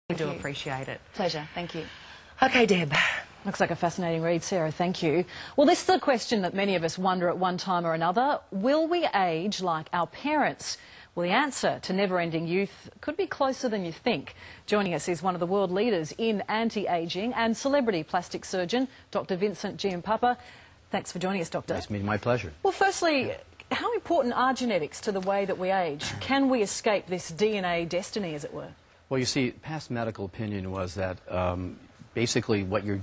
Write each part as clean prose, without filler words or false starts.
We do appreciate it. Pleasure, thank you. Okay, Deb. Looks like a fascinating read, Sarah, thank you. Well, this is a question that many of us wonder at one time or another. Will we age like our parents? Well, the answer to never-ending youth could be closer than you think. Joining us is one of the world leaders in anti-ageing and celebrity plastic surgeon, Dr. Vincent Giampapa. Thanks for joining us, Doctor. Nice meeting, my pleasure. Well, firstly, how important are genetics to the way that we age? Can we escape this DNA destiny, as it were? Well, you see, past medical opinion was that basically what your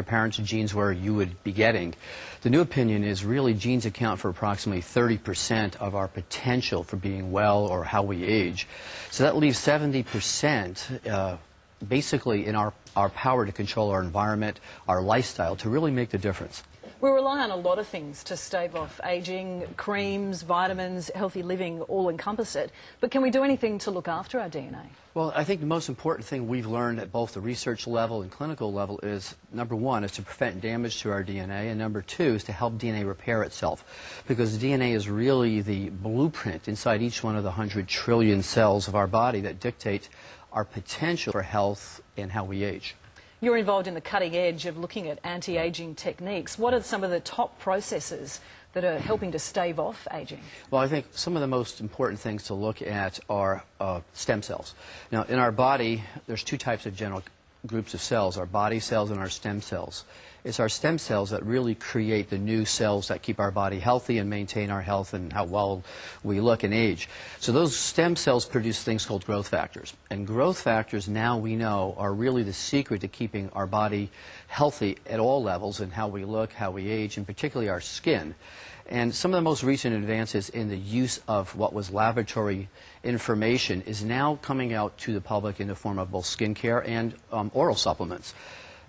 parents' genes were, you would be getting. The new opinion is really genes account for approximately 30% of our potential for being well or how we age. So that leaves 70% basically in our power to control our environment, our lifestyle, to really make the difference. We rely on a lot of things to stave off ageing. Creams, vitamins, healthy living all encompass it. But can we do anything to look after our DNA? Well, I think the most important thing we've learned at both the research level and clinical level is, number one, is to prevent damage to our DNA, and number two is to help DNA repair itself. Because DNA is really the blueprint inside each one of the 100 trillion cells of our body that dictate our potential for health and how we age. You're involved in the cutting edge of looking at anti-ageing techniques. What are some of the top processes that are helping to stave off ageing? Well, I think some of the most important things to look at are stem cells. Now, in our body, there's two types of general groups of cells, our body cells and our stem cells. It's our stem cells that really create the new cells that keep our body healthy and maintain our health and how well we look and age. So those stem cells produce things called growth factors. And growth factors, now we know, are really the secret to keeping our body healthy at all levels and how we look, how we age, and particularly our skin. And some of the most recent advances in the use of what was laboratory information is now coming out to the public in the form of both skincare and oral supplements.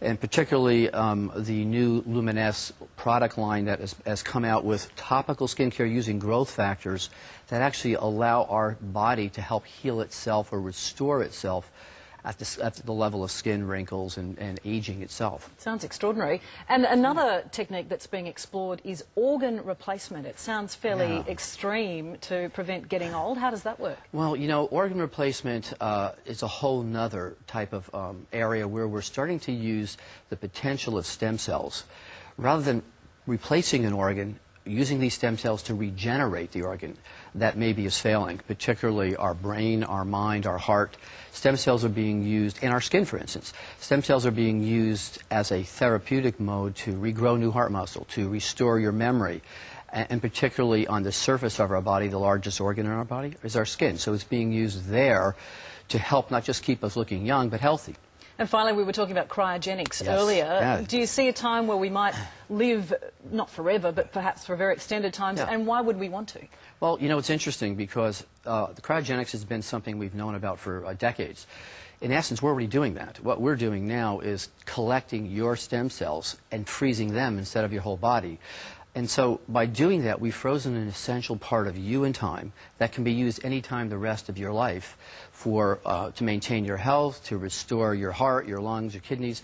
And particularly the new Luminesce product line that has come out with topical skincare using growth factors that actually allow our body to help heal itself or restore itself at the level of skin wrinkles and aging itself. Sounds extraordinary. And another technique that's being explored is organ replacement. It sounds fairly extreme to prevent getting old. How does that work? Well, you know, organ replacement is a whole nother type of area where we're starting to use the potential of stem cells. Rather than replacing an organ, using these stem cells to regenerate the organ that maybe is failing, particularly our brain, our mind, our heart. Stem cells are being used in our skin, for instance. Stem cells are being used as a therapeutic mode to regrow new heart muscle, to restore your memory. And particularly on the surface of our body, the largest organ in our body is our skin. So it's being used there to help not just keep us looking young, but healthy. And finally, we were talking about cryogenics earlier. Yeah. Do you see a time where we might live, not forever, but perhaps for very extended times, and why would we want to? Well, you know, it's interesting because the cryogenics has been something we've known about for decades. In essence, we're already doing that. What we're doing now is collecting your stem cells and freezing them instead of your whole body. And so by doing that, we've frozen an essential part of you in time that can be used any time the rest of your life to maintain your health, to restore your heart, your lungs, your kidneys,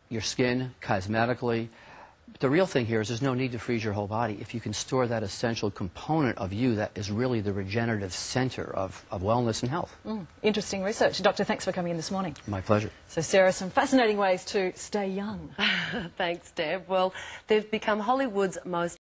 your skin, cosmetically. But the real thing here is there's no need to freeze your whole body if you can store that essential component of you that is really the regenerative center of wellness and health. Interesting research. Doctor, thanks for coming in this morning. My pleasure. So, Sarah, some fascinating ways to stay young. Thanks, Deb. Well, they've become Hollywood's most